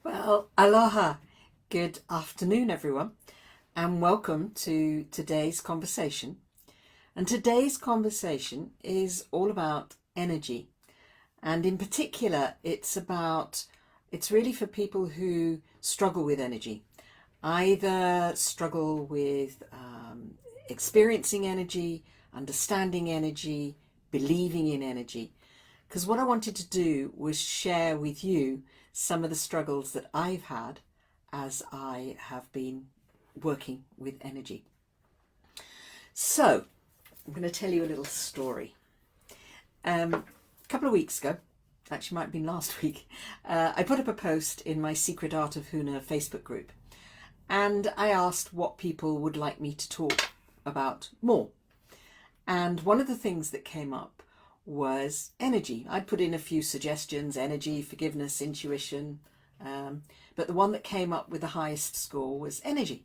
Well, aloha. Good afternoon, everyone, and welcome to today's conversation. And today's conversation is all about energy. And in particular, it's really for people who struggle with energy, either struggle with experiencing energy, understanding energy, believing in energy. Because what I wanted to do was share with you some of the struggles that I've had as I have been working with energy. So, I'm going to tell you a little story. A couple of weeks ago, actually might have been last week, I put up a post in my Secret Art of Huna Facebook group, and I asked what people would like me to talk about more. And one of the things that came up was energy. I'd put in a few suggestions: energy, forgiveness, intuition, but the one that came up with the highest score was energy.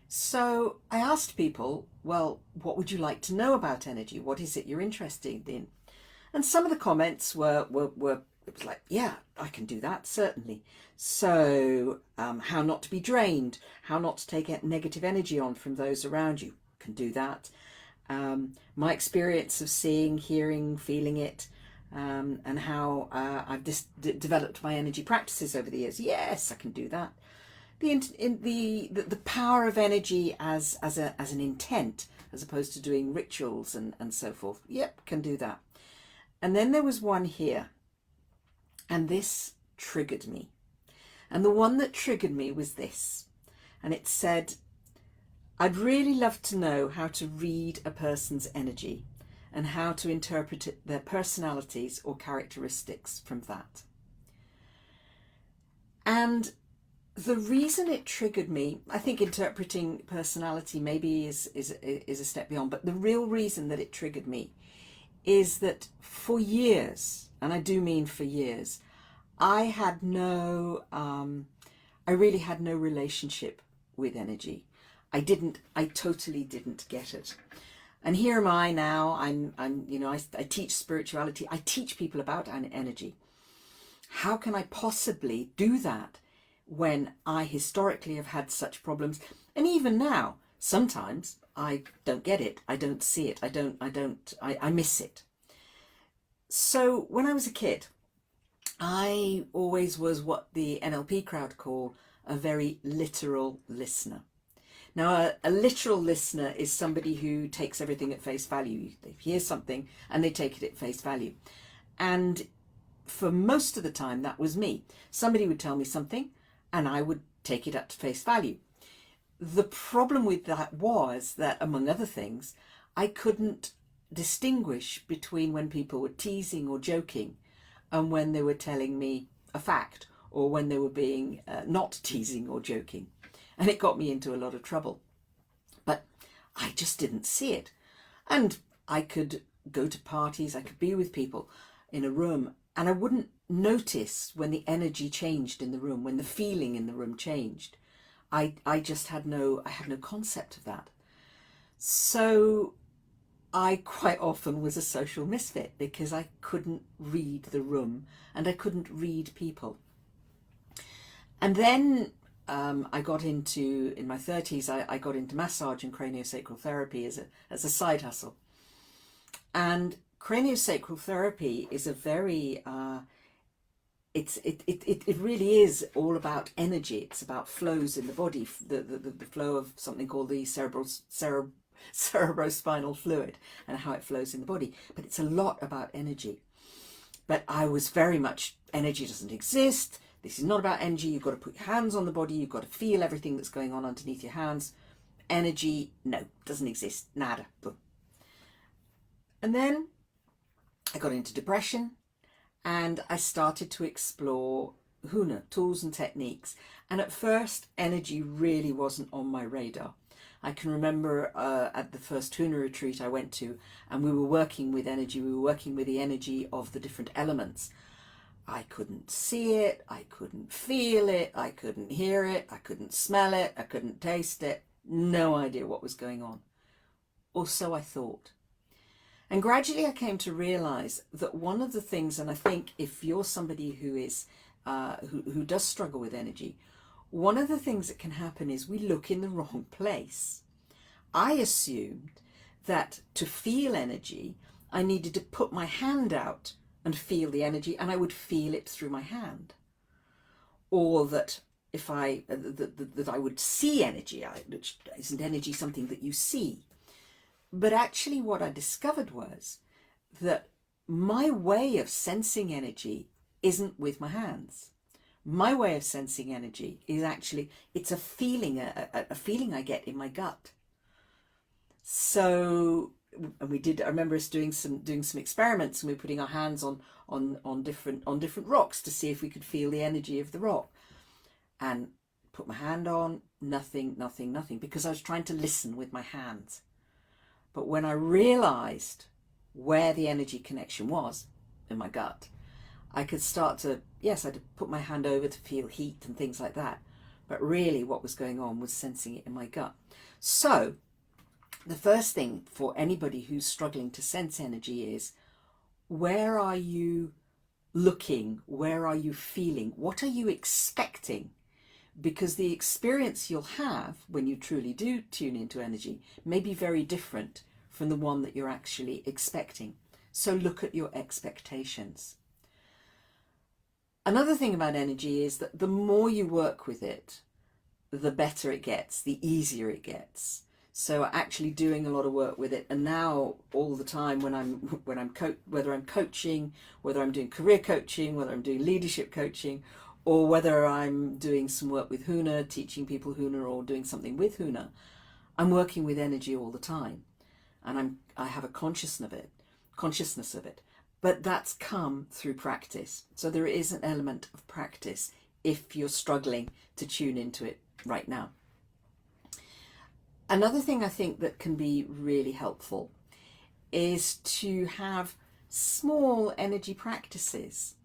So I asked people, well, what would you like to know about energy? What is it you're interested in? And some of the comments were it was like, yeah, I can do that, certainly. So how not to be drained, how not to take negative energy on from those around you, can do that. My experience of seeing, hearing, feeling it, and how I've developed my energy practices over the years. Yes, I can do that. The power of energy as an intent, as opposed to doing rituals and so forth. Yep, can do that. And then there was one here, and this triggered me. And the one that triggered me was this, and it said, I'd really love to know how to read a person's energy and how to interpret their personalities or characteristics from that. And the reason it triggered me, I think interpreting personality maybe is a step beyond, but the real reason that it triggered me is that for years, and I do mean for years, I really had no relationship with energy. I totally didn't get it. And here am I now. I teach spirituality. I teach people about energy. How can I possibly do that when I historically have had such problems? And even now, sometimes I don't get it. I don't see it. I miss it. So when I was a kid, I always was what the NLP crowd call a very literal listener. Now, a literal listener is somebody who takes everything at face value. They hear something and they take it at face value. And for most of the time, that was me. Somebody would tell me something and I would take it at face value. The problem with that was that, among other things, I couldn't distinguish between when people were teasing or joking and when they were telling me a fact, or when they were being not teasing or joking. And it got me into a lot of trouble. But I just didn't see it. And I could go to parties, I could be with people in a room, and I wouldn't notice when the energy changed in the room, when the feeling in the room changed. I had no concept of that. So I quite often was a social misfit because I couldn't read the room and I couldn't read people. And then I got into, in my 30s, I got into massage and craniosacral therapy as a side hustle. And craniosacral therapy is a very, it really is all about energy. It's about flows in the body, the flow of something called the cerebrospinal fluid and how it flows in the body. But it's a lot about energy. But I was very much, energy doesn't exist. This is not about energy. You've got to put your hands on the body. You've got to feel everything that's going on underneath your hands. Energy, no, doesn't exist. Nada. Boom. And then I got into depression and I started to explore Huna, tools and techniques. And at first, energy really wasn't on my radar. I can remember at the first Huna retreat I went to, and we were working with energy. We were working with the energy of the different elements. I couldn't see it, I couldn't feel it, I couldn't hear it, I couldn't smell it, I couldn't taste it. No idea what was going on. Or so I thought. And gradually I came to realize that one of the things, and I think if you're somebody who is who does struggle with energy, one of the things that can happen is we look in the wrong place. I assumed that to feel energy, I needed to put my hand out and feel the energy, and I would feel it through my hand. Or that if that I would see energy, which isn't energy something that you see. But actually what I discovered was that my way of sensing energy isn't with my hands. My way of sensing energy is actually, it's a feeling, a feeling I get in my gut. So, and I remember us doing some experiments, and we were putting our hands on different rocks to see if we could feel the energy of the rock. And put my hand on, nothing, because I was trying to listen with my hands. But when I realized where the energy connection was in my gut, I could start to, yes, I had to put my hand over to feel heat and things like that. But really what was going on was sensing it in my gut. So the first thing for anybody who's struggling to sense energy is, where are you looking? Where are you feeling? What are you expecting? Because the experience you'll have when you truly do tune into energy may be very different from the one that you're actually expecting. So look at your expectations. Another thing about energy is that the more you work with it, the better it gets, the easier it gets. So actually doing a lot of work with it, and now all the time whether I'm coaching, whether I'm doing career coaching, whether I'm doing leadership coaching, or whether I'm doing some work with Huna, teaching people Huna, or doing something with Huna, I'm working with energy all the time, and I have a consciousness of it. But that's come through practice. So there is an element of practice if you're struggling to tune into it right now. Another thing I think that can be really helpful is to have small energy practices,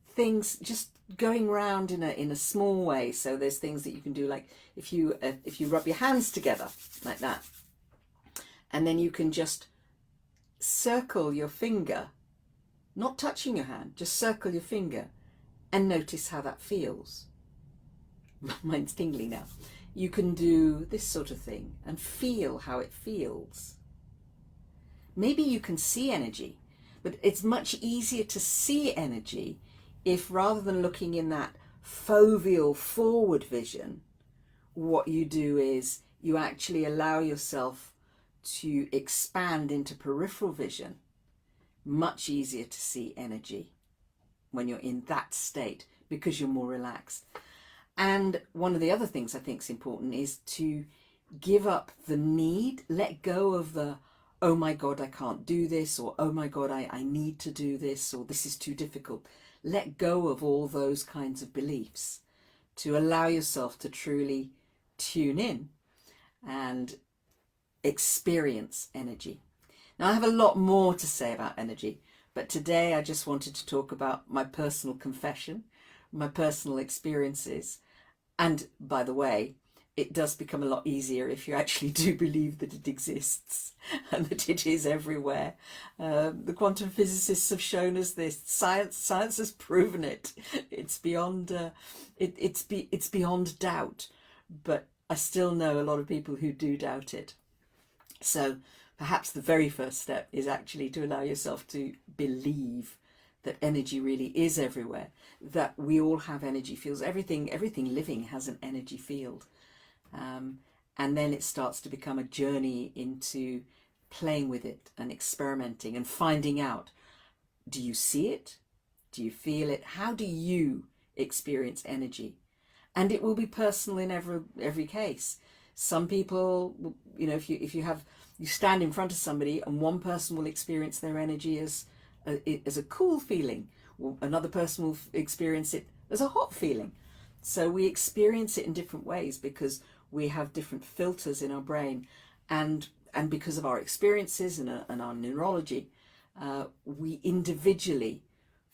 things just going around in a small way. So there's things that you can do, like if you rub your hands together like that, and then you can just circle your finger, not touching your hand, just circle your finger and notice how that feels. Mine's tingling now. You can do this sort of thing and feel how it feels. Maybe you can see energy, but it's much easier to see energy if, rather than looking in that foveal forward vision, what you do is you actually allow yourself to expand into peripheral vision. Much easier to see energy when you're in that state because you're more relaxed. And one of the other things I think is important is to give up the need, let go of the, oh my God, I can't do this, or oh my God, I need to do this, or this is too difficult. Let go of all those kinds of beliefs to allow yourself to truly tune in and experience energy. Now, I have a lot more to say about energy, but today I just wanted to talk about my personal confession, my personal experiences. And by the way, it does become a lot easier if you actually do believe that it exists and that it is everywhere. The quantum physicists have shown us this. Science has proven it. It's beyond it's beyond doubt. But I still know a lot of people who do doubt it. So perhaps the very first step is actually to allow yourself to believe that energy really is everywhere, that we all have energy fields. Everything living has an energy field. And then it starts to become a journey into playing with it and experimenting and finding out, do you see it? Do you feel it? How do you experience energy? And it will be personal in every case. Some people, you know, if you stand in front of somebody and one person will experience their energy as a cool feeling, another person will experience it as a hot feeling. So we experience it in different ways because we have different filters in our brain, and because of our experiences and our neurology, we individually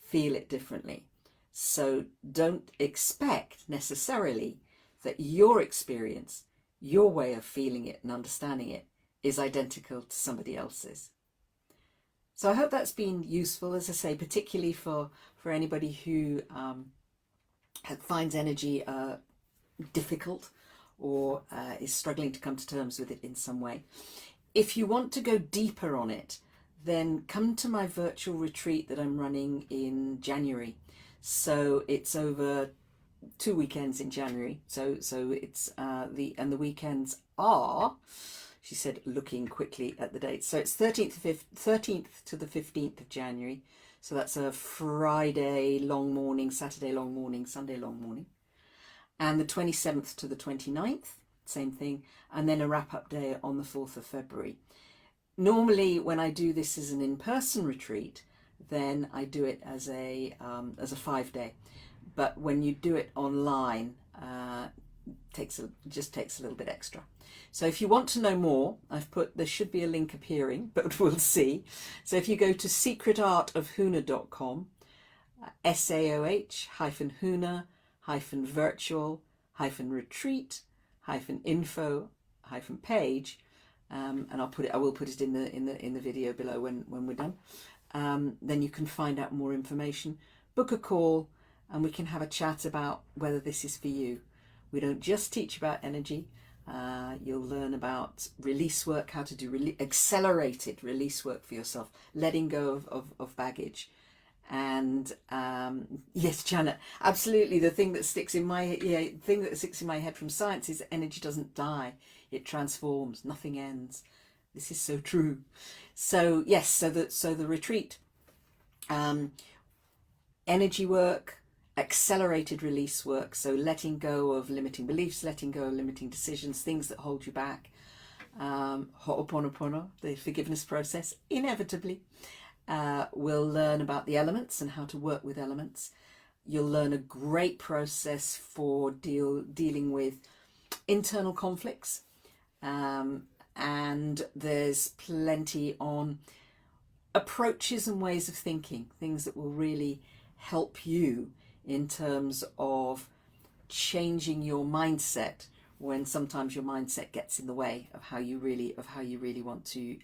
feel it differently. So don't expect necessarily that your experience, your way of feeling it and understanding it, is identical to somebody else's. So I hope that's been useful, as I say, particularly for anybody who finds energy difficult, or is struggling to come to terms with it in some way. If you want to go deeper on it, then come to my virtual retreat that I'm running in January. So it's over 2 weekends in January. So it's the weekends are, she said, looking quickly at the dates. So it's 13th to the 15th of January. So that's a Friday long morning, Saturday long morning, Sunday long morning. And the 27th to the 29th, same thing. And then a wrap-up day on the 4th of February. Normally, when I do this as an in-person retreat, then I do it as a 5-day. But when you do it online, just takes a little bit extra. So if you want to know more, there should be a link appearing, but we'll see. So if you go to secretartofhuna.com, SAOH-Huna-virtual-retreat-info-page, and I will put it in the video below when we're done. Then you can find out more information, book a call, and we can have a chat about whether this is for you. We don't just teach about energy. You'll learn about release work, how to do accelerated release work for yourself, letting go of baggage. And yes, Janet, absolutely. The thing that sticks in my head from science is energy doesn't die; it transforms. Nothing ends. This is so true. So yes, so the retreat, energy work, accelerated release work. So letting go of limiting beliefs, letting go of limiting decisions, things that hold you back. Ho'oponopono, the forgiveness process, inevitably. We'll learn about the elements and how to work with elements. You'll learn a great process for dealing with internal conflicts, and there's plenty on approaches and ways of thinking, things that will really help you in terms of changing your mindset when sometimes your mindset gets in the way of how you really want to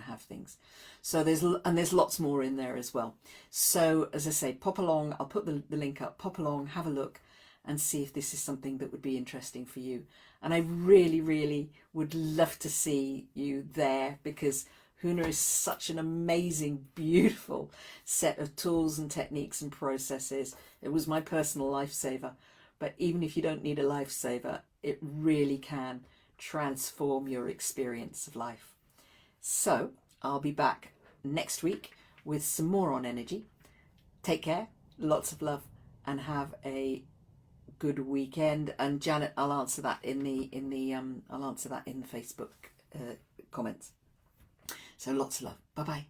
have things. So there's lots more in there as well. So as I say, pop along. I'll put the link up. Pop along, have a look, and see if this is something that would be interesting for you. And I really would love to see you there, because Huna is such an amazing, beautiful set of tools and techniques and processes. It was my personal lifesaver. But even if you don't need a lifesaver, it really can transform your experience of life. So I'll be back next week with some more on energy. Take care, lots of love, and have a good weekend. And Janet, I'll answer that in the Facebook comments. So lots of love. Bye bye.